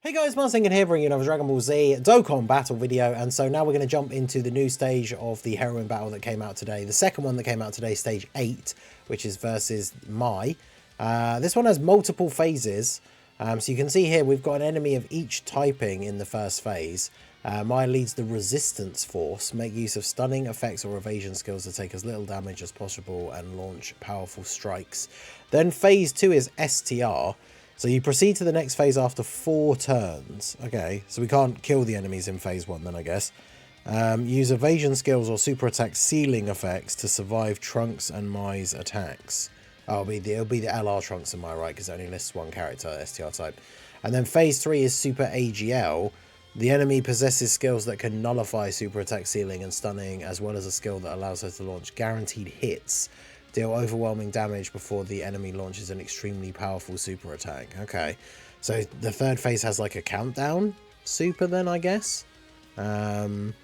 Hey guys, Martin here bringing you another Dragon Ball Z Dokkan battle video, and so now we're going to jump into the new stage of the Heroine battle that came out today. The second one that came out today, stage 8, which is versus Mai. This one has multiple phases, so you can see here we've got an enemy of each typing in the first phase. Mai leads the resistance force, make use of stunning effects or evasion skills to take as little damage as possible and launch powerful strikes. Then phase 2 is STR. So you proceed to the next phase after 4 turns. Okay, so we can't kill the enemies in phase 1 then, I guess. Use evasion skills or super attack ceiling effects to survive Trunks and Mai's attacks. Oh, it'll be the LR Trunks and Mai, right? Because it only lists one character, STR type. And then phase 3 is super AGL. The enemy possesses skills that can nullify super attack ceiling and stunning, as well as a skill that allows her to launch guaranteed hits. Deal overwhelming damage before the enemy launches an extremely powerful super attack. Okay, so the third phase has like a countdown super then, I guess. Alright,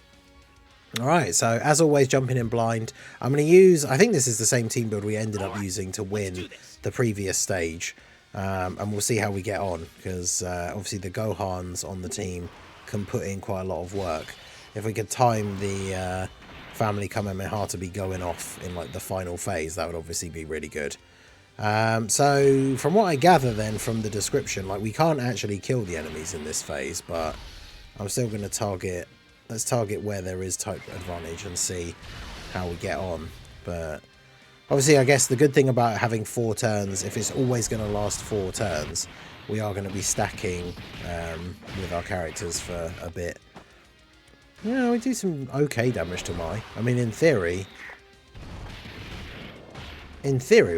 so as always, jumping in blind. I'm going to use, I think this is the same team build we ended up using to win the previous stage. And we'll see how we get on, because obviously the Gohans on the team can put in quite a lot of work. If we could time the family Kamehameha to be going off in like the final phase, that would obviously be really good. So from what I gather then from the description, like we can't actually kill the enemies in this phase, but I'm still going to target, let's target where there is type advantage and see how we get on. But obviously I guess the good thing about having 4 turns, if it's always going to last 4 turns, we are going to be stacking with our characters for a bit. Yeah, we do some okay damage to Mai. I mean, in theory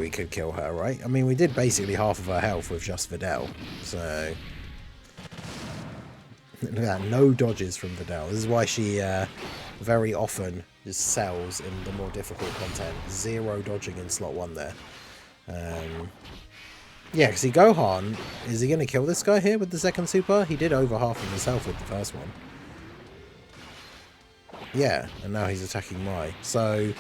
we could kill her, right? I mean, we did basically half of her health with just Videl. So, look at that, no dodges from Videl. This is why she very often just sells in the more difficult content. 0 dodging in slot 1 there. Yeah, because Gohan, is he going to kill this guy here with the second super? He did over half of his health with the first one. Yeah, and now he's attacking Mai. So,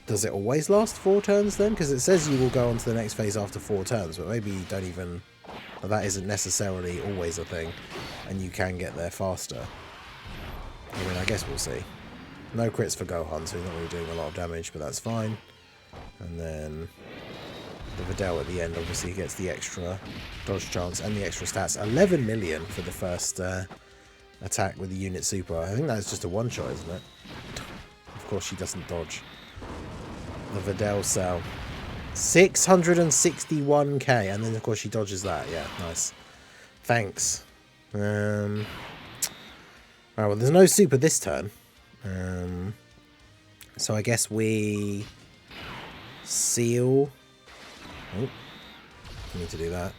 does it always last 4 turns then? Because it says you will go on to the next phase after 4 turns, but maybe you don't even... Well, that isn't necessarily always a thing, and you can get there faster. I mean, I guess we'll see. No crits for Gohan, so he's not really doing a lot of damage, but that's fine. And then the Videl at the end obviously gets the extra dodge chance and the extra stats. 11 million for the first... attack with the unit super. I think that's just a one-shot, isn't it? Of course she doesn't dodge. The Videl cell. 661k, and then of course she dodges that. Yeah, nice. Thanks. Right, well, there's no super this turn. So I guess we seal... Oh, I need to do that.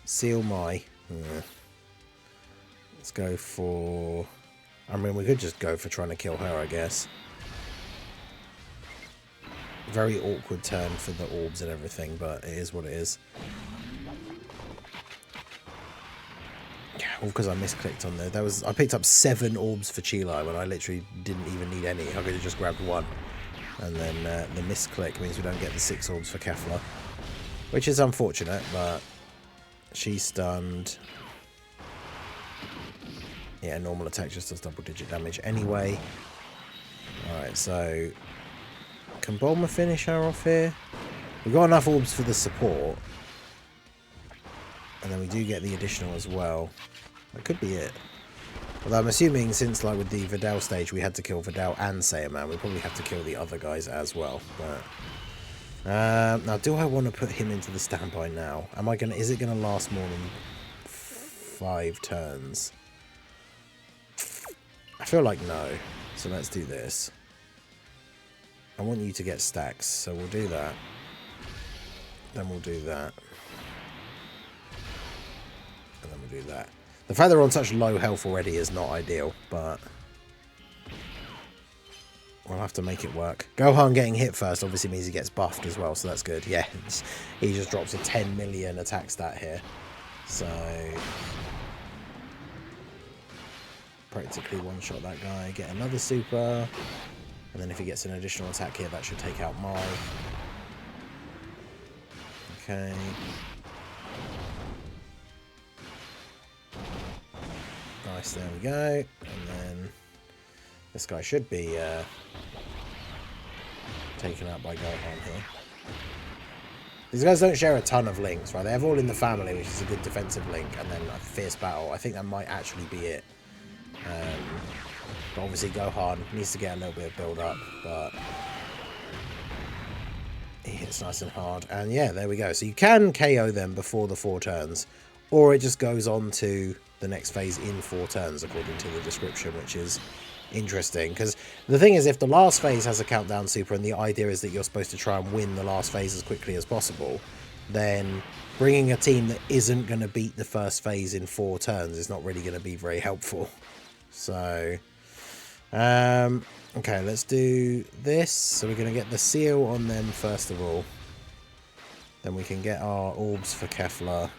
Seal Mai. Let's go for... I mean, we could just go for trying to kill her, I guess. Very awkward turn for the orbs and everything, but it is what it is. Yeah, all because I misclicked on there. I picked up 7 orbs for Chilai when I literally didn't even need any. I could have just grabbed 1. And then the misclick means we don't get the 6 orbs for Kefla. Which is unfortunate, but she's stunned. Yeah, normal attack just does double-digit damage anyway. Alright, so... Can Bulma finish her off here? We've got enough orbs for the support. And then we do get the additional as well. That could be it. Although I'm assuming since, like, with the Videl stage, we had to kill Videl and Saiyaman, we probably have to kill the other guys as well. But... now, do I want to put him into the standby now? Is it going to last more than 5 turns? I feel like no, so let's do this. I want you to get stacks, so we'll do that. Then we'll do that. And then we'll do that. The fact they're on such low health already is not ideal, but we'll have to make it work. Gohan getting hit first obviously means he gets buffed as well, so that's good. Yeah, he just drops a 10 million attack stat here. So... practically one-shot that guy, get another super, and then if he gets an additional attack here, that should take out Mai. Okay. Nice, there we go. And then this guy should be taken out by Gohan here. These guys don't share a ton of links, right? They have All in the Family, which is a good defensive link, and then like Fierce Battle. I think that might actually be it. But obviously Gohan needs to get a little bit of build up, but he hits nice and hard. And yeah, there we go. So you can KO them before the 4 turns, or it just goes on to the next phase in 4 turns, according to the description, which is interesting. Because the thing is, if the last phase has a countdown super and the idea is that you're supposed to try and win the last phase as quickly as possible, then bringing a team that isn't going to beat the first phase in 4 turns is not really going to be very helpful. So okay, let's do this. So we're going to get the seal on them first of all. Then we can get our orbs for Kefla.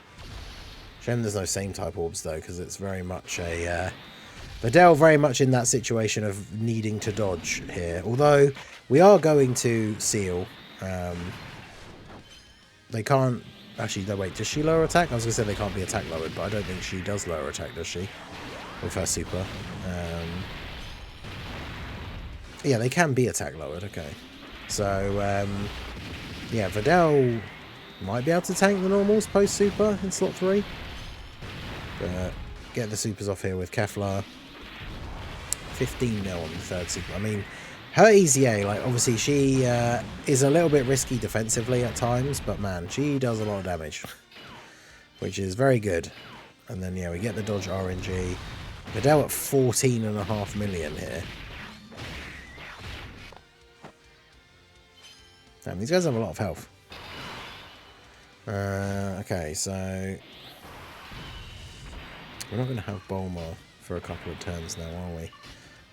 Shame there's no same type orbs though, because it's very much a Videl very much in that situation of needing to dodge here. Although we are going to seal. They can't actually. No, wait. Does she lower attack? I was gonna say they can't be attack lowered, but I don't think she does lower attack, does she? With her super. Yeah, they can be attack lowered. Okay. So yeah, Videl might be able to tank the normals post super in slot 3. But get the supers off here with Kefla. 15 mil on the 3rd super. I mean, her EZA, like, obviously she is a little bit risky defensively at times, but man, she does a lot of damage, which is very good. And then, yeah, we get the dodge RNG. Videl at 14.5 million here. Damn, these guys have a lot of health. Okay, so we're not going to have Bulma for a couple of turns now, are we?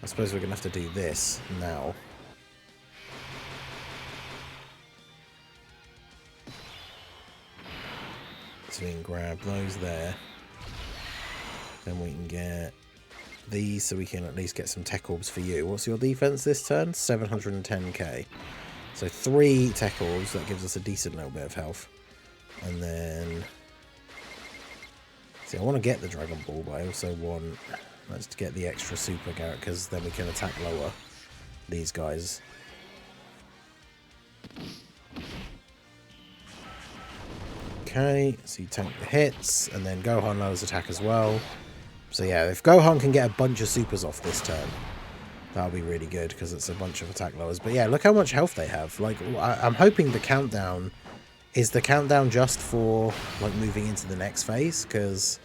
I suppose we're going to have to do this now. So we can grab those there. Then we can get these so we can at least get some tech orbs for you. What's your defense this turn? 710k. So 3 tech orbs, that gives us a decent little bit of health. And then, see, I want to get the Dragon Ball, but I also want, let's get the extra super Garrett, because then we can attack lower these guys. Okay, so you tank the hits, and then Gohan lowers attack as well. So yeah, if Gohan can get a bunch of supers off this turn, that'll be really good, because it's a bunch of attack lowers. But yeah, look how much health they have. Like, I'm hoping the countdown is the countdown just for like moving into the next phase, because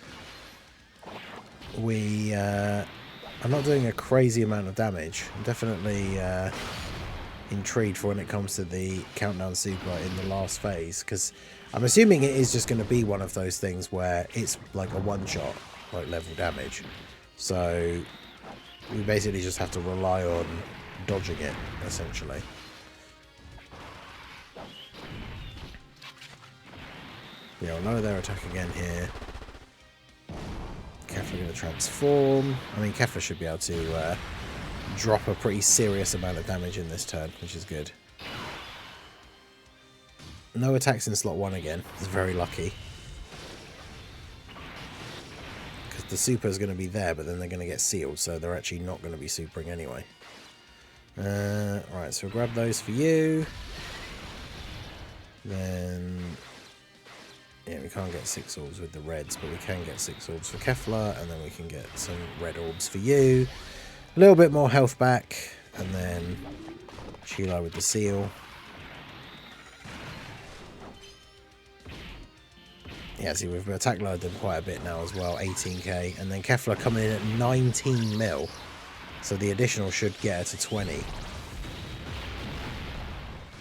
we I'm not doing a crazy amount of damage. I'm definitely intrigued for when it comes to the countdown super in the last phase, because I'm assuming it is just going to be one of those things where it's like a one-shot like level damage. So we basically just have to rely on dodging it, essentially. Yeah, I'll lower their attack again here. Kefla going to transform. I mean, Kefla should be able to drop a pretty serious amount of damage in this turn, which is good. No attacks in slot 1 again. It's very lucky. Because the super is going to be there, but then they're going to get sealed, so they're actually not going to be supering anyway. Right, so we'll grab those for you. Then, yeah, we can't get 6 orbs with the reds, but we can get 6 orbs for Kefla, and then we can get some red orbs for you. A little bit more health back, and then Sheila with the seal. Yeah, see, we've attack lowered them quite a bit now as well, 18k, and then Kefla coming in at 19 mil, so the additional should get her to 20.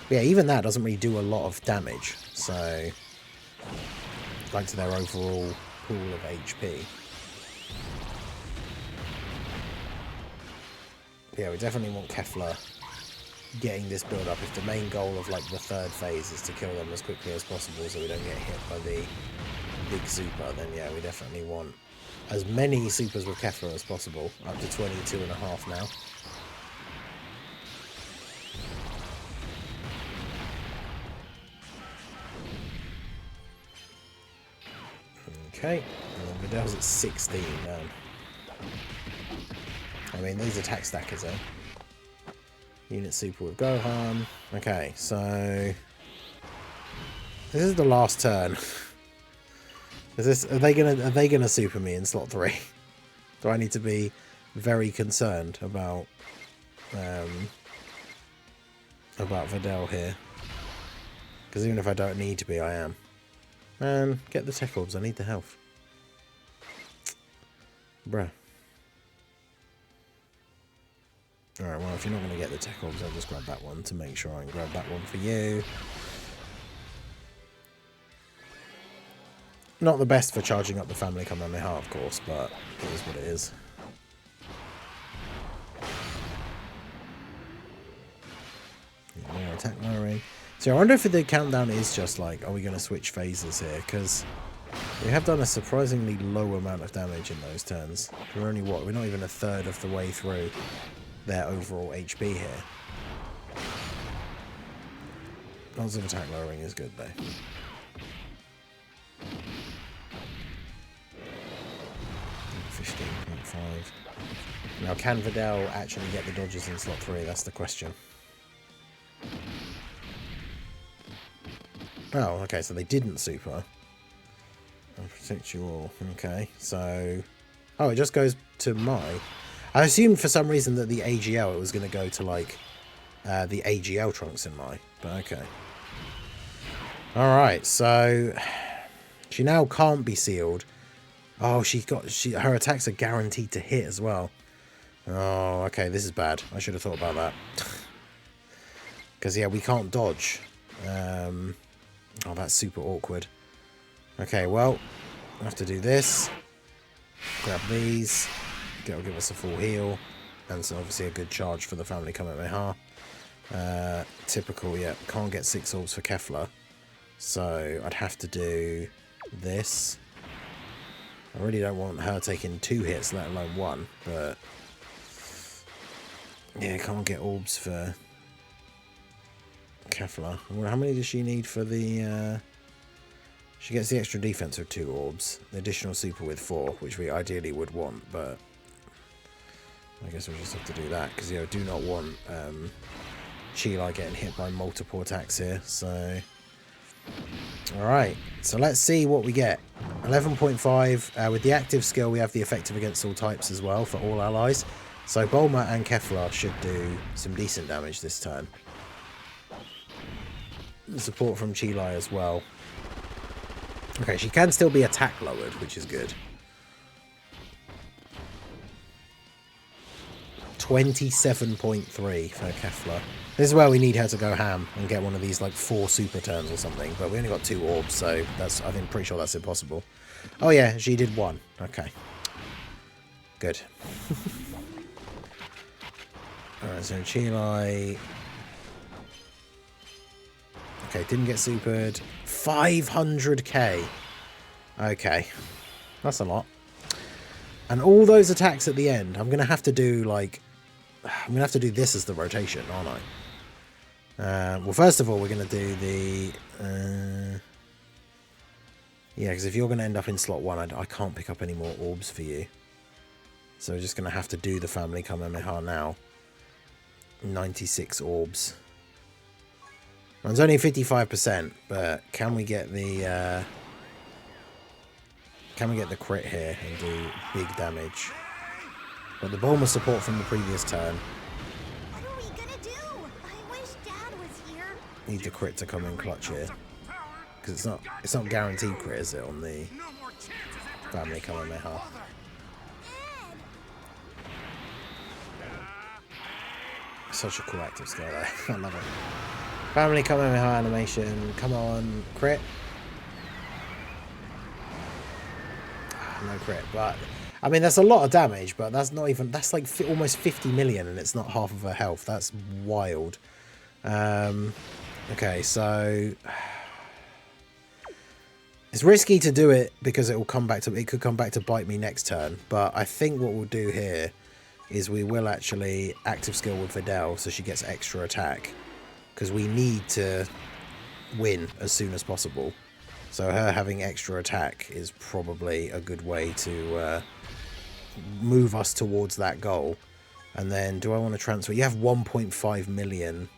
But yeah, even that doesn't really do a lot of damage, so like to their overall pool of HP. But yeah, we definitely want Kefla getting this build up if the main goal of like the 3rd phase is to kill them as quickly as possible so we don't get hit by the big super. Then yeah, we definitely want as many supers with Kefla as possible, up to 22.5 now. Okay, and then Vidal's at 16 now. I mean, these attack stackers, eh? Unit super with Gohan. Okay, so this is the last turn. Are they gonna super me in slot 3? Do I need to be very concerned about Videl here? Because even if I don't need to be, I am. Man, get the tech orbs. I need the health. Bruh. Alright, well, if you're not going to get the tech orbs, I'll just grab that one to make sure I can grab that one for you. Not the best for charging up the family Kamehameha, of course, but it is what it is. More attack lowering. So I wonder if the countdown is just like, are we going to switch phases here? Because we have done a surprisingly low amount of damage in those turns. We're only, what, we're not even a third of the way through their overall HP here. Lots of attack lowering is good though. Now, can Videl actually get the dodges in slot 3? That's the question. Oh, okay, so they didn't super. I'll protect you all. Okay, so... Oh, it just goes to Mai. I assumed for some reason that the AGL, it was going to go to, like, the AGL Trunks in Mai. But okay. Alright, so... She now can't be sealed. Oh, her attacks are guaranteed to hit as well. Oh, okay, this is bad. I should have thought about that. Because, yeah, we can't dodge. Oh, that's super awkward. Okay, well, I have to do this. Grab these. That'll give us a full heal. And so obviously a good charge for the family Kamehameha. Typical, yeah. Can't get 6 orbs for Kefla. So I'd have to do this. I really don't want her taking 2 hits, let alone 1. But yeah, can't get orbs for Kefla. Well, how many does she need for the... She gets the extra defense with 2 orbs. The additional super with 4, which we ideally would want, but I guess we'll just have to do that, because I do not want Chi-Lai getting hit by multiple attacks here, so... Alright, so let's see what we get. 11.5. With the active skill, we have the effective against all types as well for all allies. So Bulma and Kefla should do some decent damage this turn. Support from Chi-Lai as well. Okay, she can still be attack lowered, which is good. 27.3 for Kefla. This is where we need her to go ham and get one of these like 4 super turns or something. But we only got 2 orbs, so that's, I think, pretty sure that's impossible. Oh yeah, she did 1. Okay. Good. Alright, so Chi-Lai... Okay, didn't get supered. 500k. Okay. That's a lot. And all those attacks at the end, I'm going to have to do, like... I'm going to have to do this as the rotation, aren't I? Well, first of all, we're going to do the... yeah, because if you're going to end up in slot 1, I can't pick up any more orbs for you. So we're just going to have to do the family Kamehameha now. 96 orbs. It's only 55%, but can we get the crit here and do big damage? But the Bulma support from the previous turn. What are we gonna do? I wish Dad was here. Need the crit to come in clutch here, because it's not guaranteed crit, is it, on the family Kamehameha? Such a cool active skill there. I love it. Family Kamehameha animation. Come on, crit. No crit, but I mean that's a lot of damage, but that's not even, that's like almost 50 million and it's not half of her health. That's wild. Okay, so it's risky to do it because it could come back to bite me next turn, but I think what we'll do here is we will actually active skill with Videl so she gets extra attack, because we need to win as soon as possible. So her having extra attack is probably a good way to move us towards that goal. And then, do I want to transfer? You have 1.5 million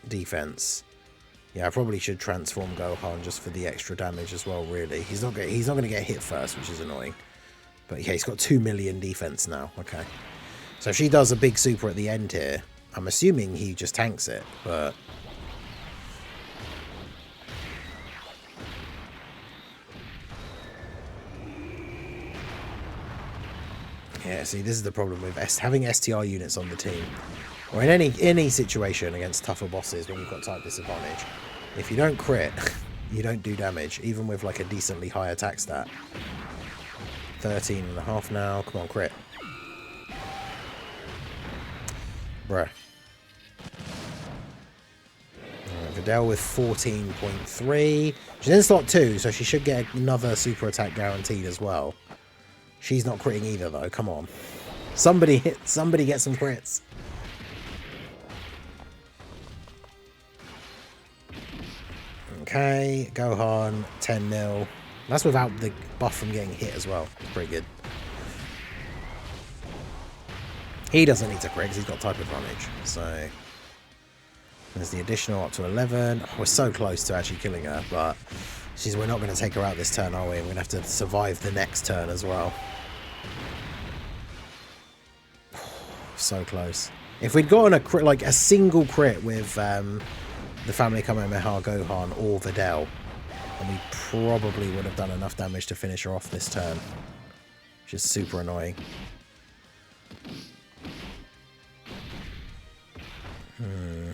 defense. Yeah, I probably should transform Gohan just for the extra damage as well, really. He's not going to get hit first, which is annoying. But yeah, he's got 2 million defense now. Okay. So if she does a big super at the end here, I'm assuming he just tanks it, but... yeah, see, this is the problem with having STR units on the team. Or in any situation against tougher bosses when you've got type disadvantage. If you don't crit, you don't do damage, even with like a decently high attack stat. 13.5 now. Come on, crit. Bruh. Videl with 14.3. She's in slot 2, so she should get another super attack guaranteed as well. She's not critting either, though. Come on. Somebody get some crits. Okay, Gohan, 10-0. That's without the buff from getting hit as well. Pretty good. He doesn't need to crit because he's got type advantage. So there's the additional up to 11. We're so close to actually killing her, but we're not going to take her out this turn, are we? We're going to have to survive the next turn as well. So close. If we'd gotten a crit, like a single crit with the Family Kamehameha Gohan or Videl, and we probably would have done enough damage to finish her off this turn. Which is super annoying.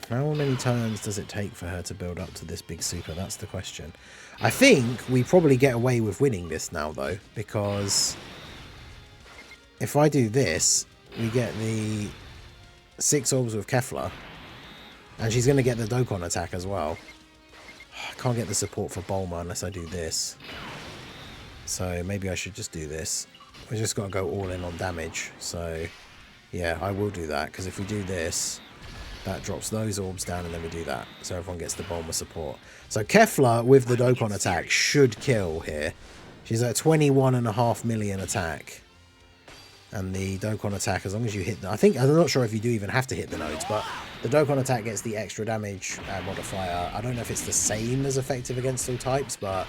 How many turns does it take for her to build up to this big super? That's the question. I think we probably get away with winning this now, though, because if I do this, we get the 6 orbs with Kefla, and she's going to get the Dokkan attack as well. I can't get the support for Bulma unless I do this. So maybe I should just do this. We just got to go all in on damage. So yeah, I will do that, because if we do this, that drops those orbs down, and then we do that. So everyone gets the Bulma support. So Kefla with the Dokkan attack should kill here. She's at 21.5 million attack. And the Dokkan attack, as long as you hit the... I'm not sure if you do even have to hit the nodes, but the Dokkan attack gets the extra damage modifier. I don't know if it's the same as effective against all types, but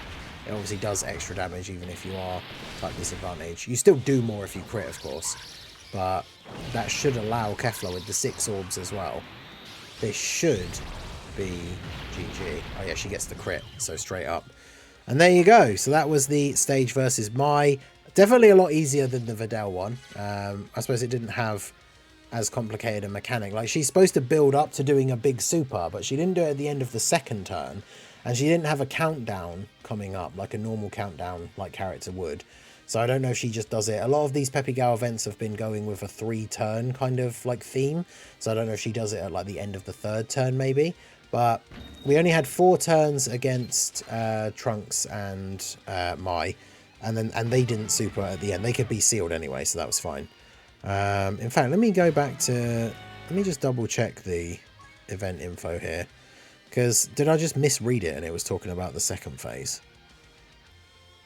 it obviously does extra damage even if you are type disadvantage. You still do more if you crit, of course. But that should allow Kefla with the 6 orbs as well. This should be GG. Oh yeah, she gets the crit, so straight up. And there you go. So that was the stage versus Mai. Definitely a lot easier than the Videl one. I suppose it didn't have as complicated a mechanic. Like, she's supposed to build up to doing a big super, but she didn't do it at the end of the second turn. And she didn't have a countdown coming up, like a normal countdown like character would. So I don't know if she just does it. A lot of these Peppy Gal events have been going with a 3-turn kind of like theme. So I don't know if she does it at like the end of the 3rd turn maybe. But we only had 4 turns against Trunks and Mai. And they didn't super at the end. They could be sealed anyway, so that was fine. In fact, let me go back to... Let me just double check the event info here. Because did I just misread it and it was talking about the second phase?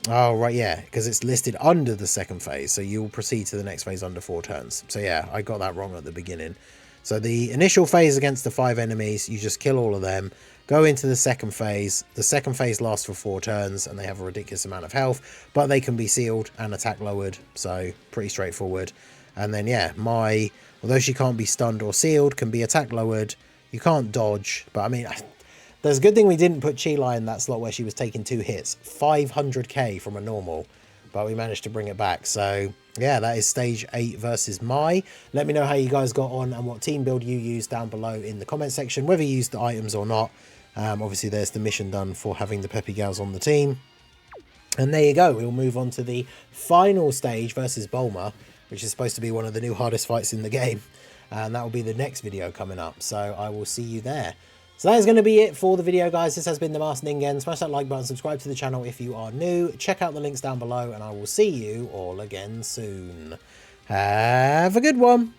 Oh, right, yeah, because it's listed under the second phase, so you'll proceed to the next phase under 4 turns. So yeah, I got that wrong at the beginning. So the initial phase against the 5 enemies, you just kill all of them, go into the second phase. The second phase lasts for 4 turns, and they have a ridiculous amount of health, but they can be sealed and attack lowered, so pretty straightforward. And then, yeah, Mai, although she can't be stunned or sealed, can be attack lowered. You can't dodge, but I mean... There's a good thing we didn't put Chi-Lai in that slot where she was taking 2 hits. 500k from a normal, but we managed to bring it back. So, yeah, that is stage 8 versus Mai. Let me know how you guys got on and what team build you used down below in the comment section, whether you used the items or not. Obviously, there's the mission done for having the Peppy Gals on the team. And there you go. We'll move on to the final stage versus Bulma, which is supposed to be one of the new hardest fights in the game. And that will be the next video coming up. So I will see you there. So that is going to be it for the video, guys. This has been the Master Ningen. Smash that like button, subscribe to the channel if you are new. Check out the links down below, and I will see you all again soon. Have a good one.